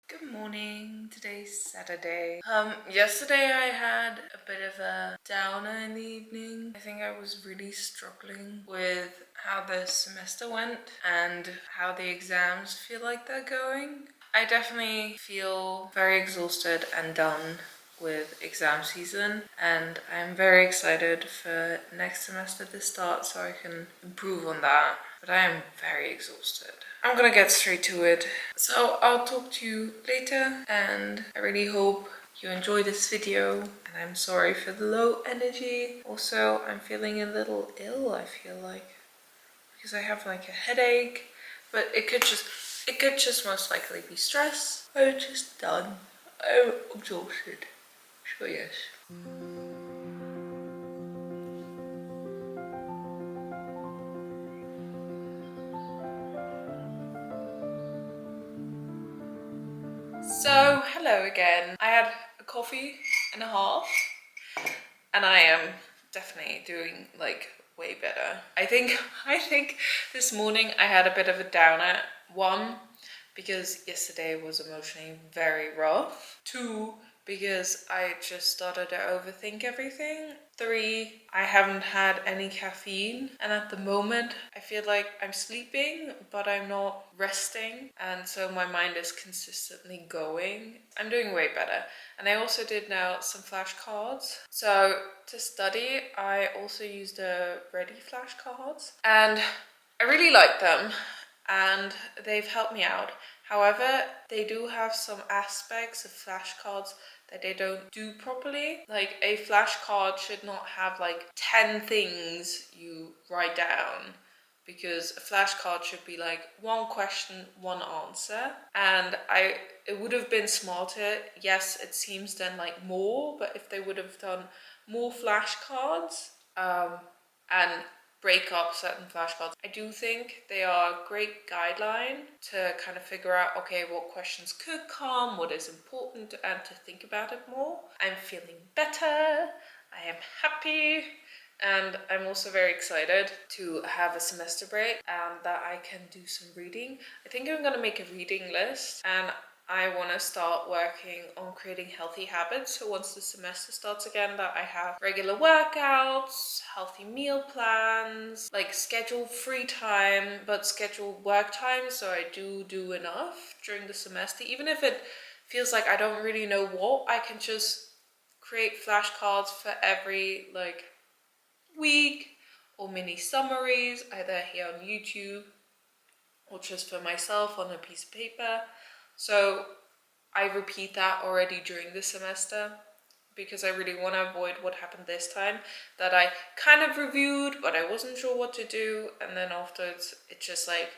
Good morning. Today's Saturday. Yesterday I had a bit of a downer in the evening. I think I was really struggling with how the semester went and how the exams feel like they're going. I definitely feel very exhausted and done with exam season, and I'm very excited for next semester to start so I can improve on that. But I am very exhausted. I'm gonna get straight to it. So I'll talk to you later, and I really hope you enjoy this video. And I'm sorry for the low energy. Also, I'm feeling a little ill, I feel like, because I have like a headache, but it could just most likely be stress. I'm just done. I'm exhausted. So yes. So hello again. I had a coffee and a half, and I am definitely doing like way better. I think this morning I had a bit of a downer. One, because yesterday was emotionally very rough. Two, because I just started to overthink everything. Three, I haven't had any caffeine, and at the moment I feel like I'm sleeping but I'm not resting, and so my mind is consistently going. I'm doing way better. And I also did now some flashcards. So to study I also used the Ready flashcards, and I really like them and they've helped me out. However, they do have some aspects of flashcards that they don't do properly. Like, a flashcard should not have like 10 things you write down, because a flashcard should be like one question, one answer. And it would have been smarter. Yes, it seems then like more, but if they would have done more flashcards and break up certain flashcards, I do think they are a great guideline to kind of figure out, okay, what questions could come, what is important, and to think about it more. I'm feeling better, I am happy, and I'm also very excited to have a semester break and that I can do some reading. I think I'm gonna make a reading list, and I want to start working on creating healthy habits. So once the semester starts again, that I have regular workouts, healthy meal plans, like scheduled free time, but scheduled work time. So I do enough during the semester. Even if it feels like I don't really know what, I can just create flashcards for every like week, or mini summaries, either here on YouTube or just for myself on a piece of paper. So I repeat that already during the semester, because I really want to avoid what happened this time, that I kind of reviewed but I wasn't sure what to do, and then afterwards it just like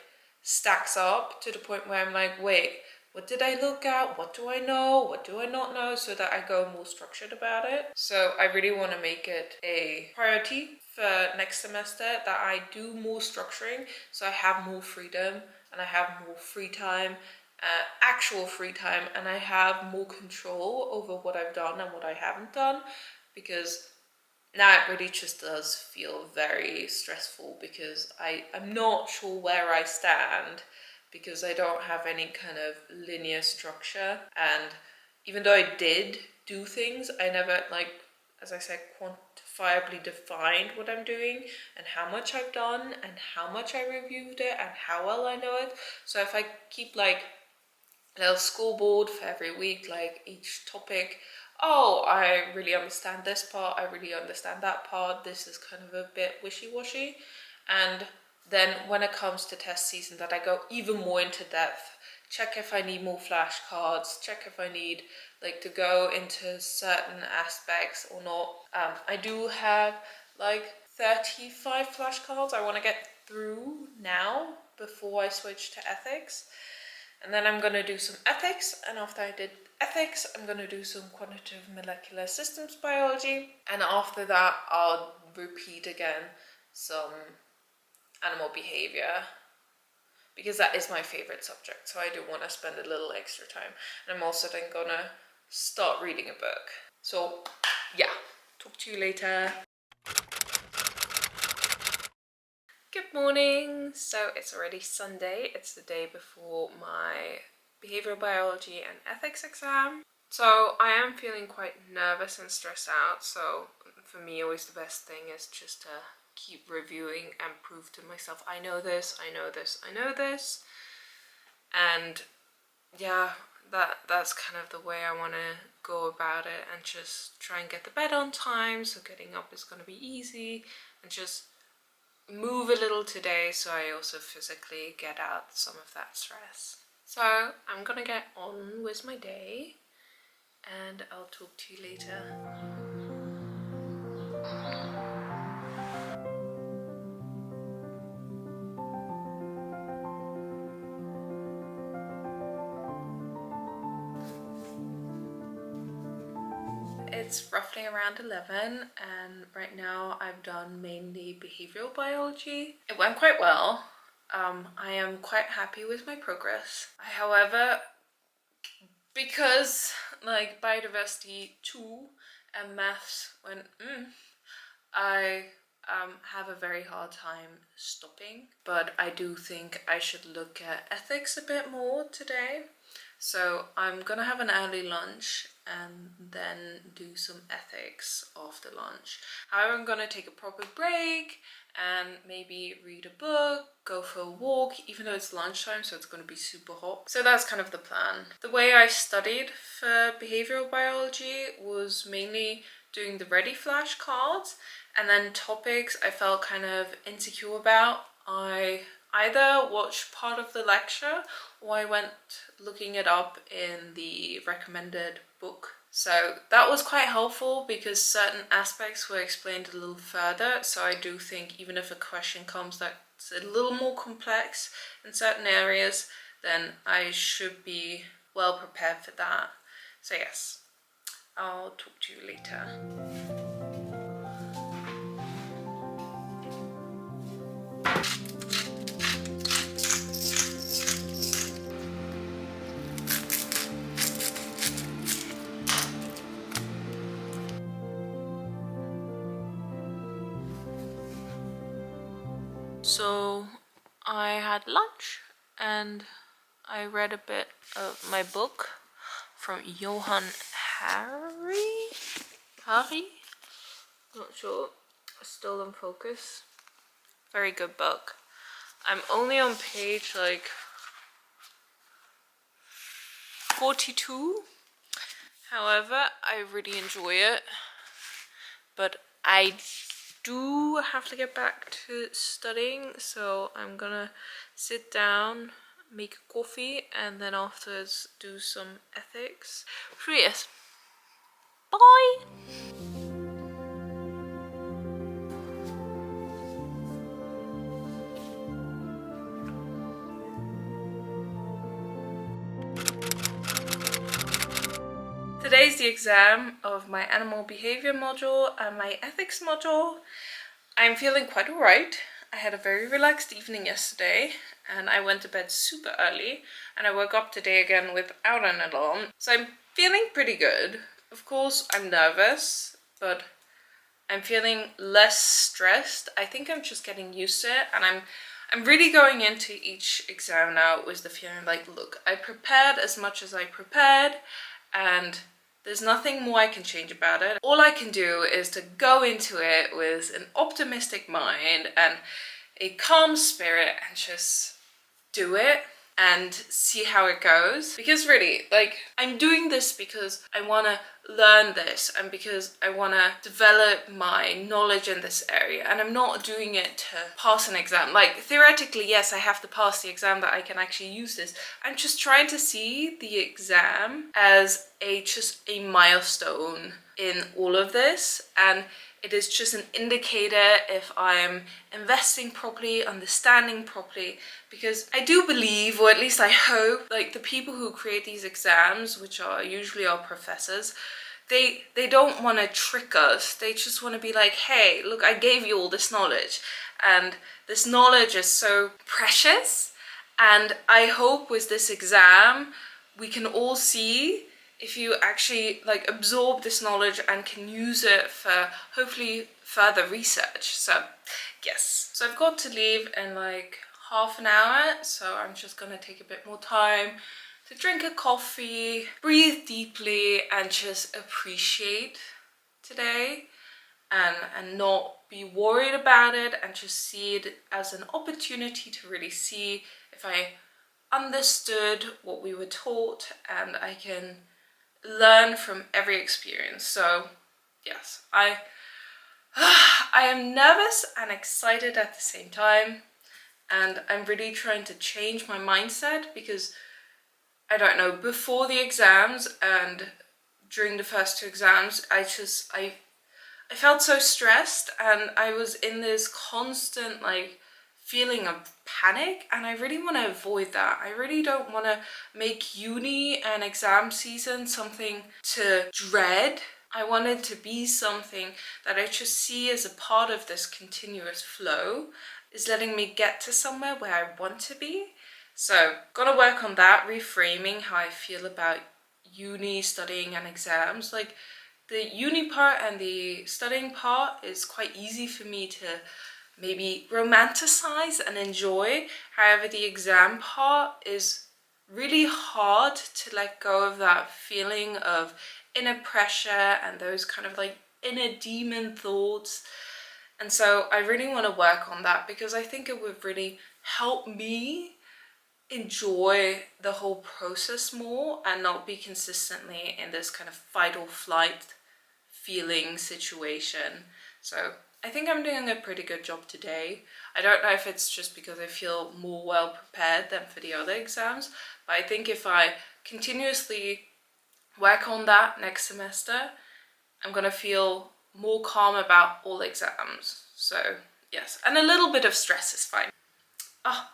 stacks up to the point where I'm like, wait, what did I look at? What do I know? What do I not know? So that I go more structured about it. So I really want to make it a priority for next semester that I do more structuring, so I have more freedom and I have more free time, actual free time, and I have more control over what I've done and what I haven't done, because now it really just does feel very stressful, because I'm not sure where I stand, because I don't have any kind of linear structure. And even though I did do things, I never, like, as I said, quantifiably defined what I'm doing and how much I've done and how much I reviewed it and how well I know it. So if I keep like a little scoreboard for every week, like each topic, oh, I really understand this part, I really understand that part, this is kind of a bit wishy-washy. And then when it comes to test season, that I go even more into depth, check if I need more flashcards, check if I need like to go into certain aspects or not. I do have like 35 flashcards I want to get through now before I switch to ethics. And then I'm going to do some ethics, and after I did ethics, I'm going to do some quantitative molecular systems biology, and after that I'll repeat again some animal behavior, because that is my favorite subject, so I do want to spend a little extra time. And I'm also then going to start reading a book. So yeah, talk to you later. Good morning. So it's already Sunday. It's the day before my behavioral biology and ethics exam. So I am feeling quite nervous and stressed out. So for me, always the best thing is just to keep reviewing and prove to myself, I know this, I know this, I know this. And yeah, that's kind of the way I want to go about it, and just try and get the bed on time, so getting up is going to be easy, and just move a little today so I also physically get out some of that stress. So I'm gonna get on with my day and I'll talk to you later. It's roughly around 11 and right now I've done mainly behavioral biology. It went quite well. I am quite happy with my progress. However, because like biodiversity 2 and maths went I have a very hard time stopping, but I do think I should look at ethics a bit more today. So I'm gonna have an early lunch and then do some ethics after lunch. However, I'm gonna take a proper break and maybe read a book, go for a walk, even though it's lunchtime, so it's gonna be super hot. So that's kind of the plan. The way I studied for behavioral biology was mainly doing the ready flashcards, and then topics I felt kind of insecure about. I either watched part of the lecture or I went looking it up in the recommended book. So that was quite helpful because certain aspects were explained a little further. So I do think even if a question comes that's a little more complex in certain areas, then I should be well prepared for that. So yes, I'll talk to you later. So I had lunch and I read a bit of my book from Johann Hari? Not sure. Still in focus. Very good book. I'm only on page like 42. However, I really enjoy it. But I do have to get back to studying, so I'm gonna sit down, make a coffee, and then afterwards do some ethics. So yes, bye! Today's the exam of my animal behavior module and my ethics module. I'm feeling quite alright. I had a very relaxed evening yesterday and I went to bed super early and I woke up today again without an alarm. So I'm feeling pretty good. Of course, I'm nervous, but I'm feeling less stressed. I think I'm just getting used to it, and I'm really going into each exam now with the feeling like, look, I prepared as much as I prepared and there's nothing more I can change about it. All I can do is to go into it with an optimistic mind and a calm spirit and just do it and see how it goes. Because really, like, I'm doing this because I want to learn this and because I want to develop my knowledge in this area, and I'm not doing it to pass an exam. Like, theoretically, yes, I have to pass the exam that I can actually use this. I'm just trying to see the exam as just a milestone in all of this, and it is just an indicator if I'm investing properly, understanding properly, because I do believe, or at least I hope, like the people who create these exams, which are usually our professors, they don't want to trick us. They just want to be like, hey, look, I gave you all this knowledge, and this knowledge is so precious, and I hope with this exam we can all see if you actually like absorb this knowledge and can use it for hopefully further research. So yes, so I've got to leave in like half an hour, so I'm just gonna take a bit more time to drink a coffee, breathe deeply, and just appreciate today and not be worried about it, and just see it as an opportunity to really see if I understood what we were taught, and I can learn from every experience. So yes, I am nervous and excited at the same time, and I'm really trying to change my mindset, because I don't know, before the exams and during the first 2 exams, I felt so stressed, and I was in this constant like feeling of panic, and I really want to avoid that. I really don't want to make uni and exam season something to dread. I want it to be something that I just see as a part of this continuous flow, is letting me get to somewhere where I want to be. So gotta work on that, reframing how I feel about uni, studying and exams. Like the uni part and the studying part is quite easy for me to maybe romanticize and enjoy. However, the exam part is really hard to let go of that feeling of inner pressure and those kind of like inner demon thoughts. And so I really want to work on that, because I think it would really help me enjoy the whole process more and not be consistently in this kind of fight or flight feeling situation. So I think I'm doing a pretty good job today. I don't know if it's just because I feel more well prepared than for the other exams, but I think if I continuously work on that next semester, I'm gonna feel more calm about all exams. So yes, and a little bit of stress is fine. Oh,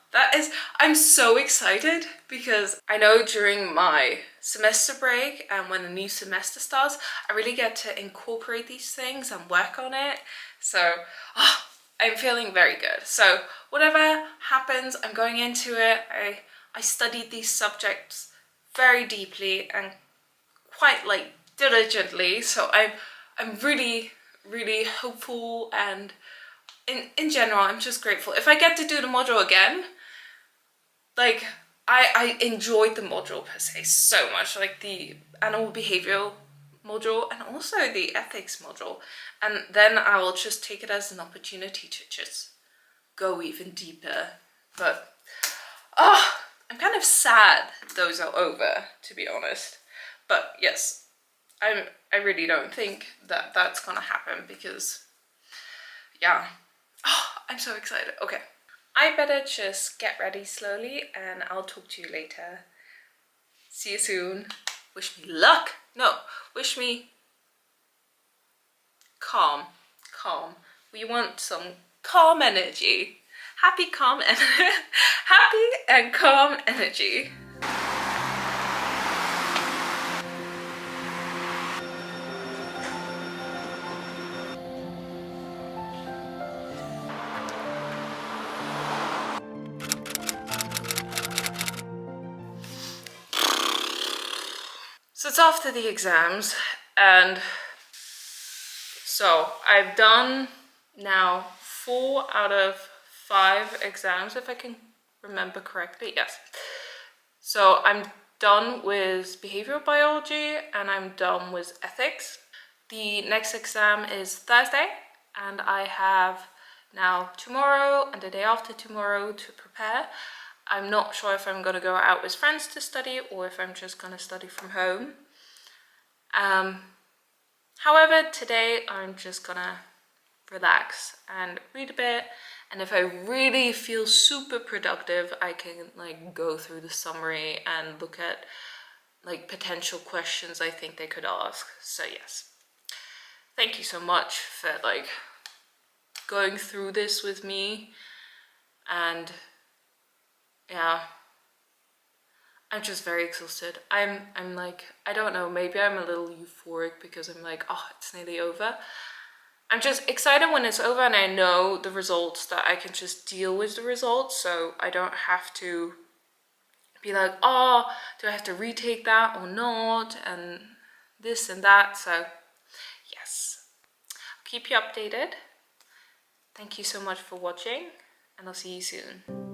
I'm so excited, because I know during my semester break and when the new semester starts, I really get to incorporate these things and work on it. So I'm feeling very good. So whatever happens, I'm going into it. I studied these subjects very deeply and quite like diligently. So I'm really, really hopeful, and in general, I'm just grateful. If I get to do the module again, like I enjoyed the module per se so much, like the animal behavioral module and also the ethics module. And then I will just take it as an opportunity to just go even deeper. But I'm kind of sad those are over, to be honest. But yes, I really don't think that that's gonna happen, because yeah. I'm so excited. Okay, I better just get ready slowly, and I'll talk to you later. See you soon. Wish me luck. No, wish me calm. We want some calm energy. Happy and calm energy. So it's after the exams, and so I've done now 4 out of 5 exams, if I can remember correctly. Yes. So I'm done with behavioral biology and I'm done with ethics. The next exam is Thursday, and I have now tomorrow and the day after tomorrow to prepare. I'm not sure if I'm going to go out with friends to study or if I'm just going to study from home. However, today I'm just gonna relax and read a bit, and if I really feel super productive, I can like go through the summary and look at like potential questions I think they could ask. So yes, thank you so much for like going through this with me. And yeah, I'm just very exhausted. I'm like, I don't know, maybe I'm a little euphoric because I'm like, oh, it's nearly over. I'm just excited when it's over and I know the results, that I can just deal with the results, so I don't have to be like, oh, do I have to retake that or not, and this and that. So yes, I'll keep you updated. Thank you so much for watching, and I'll see you soon.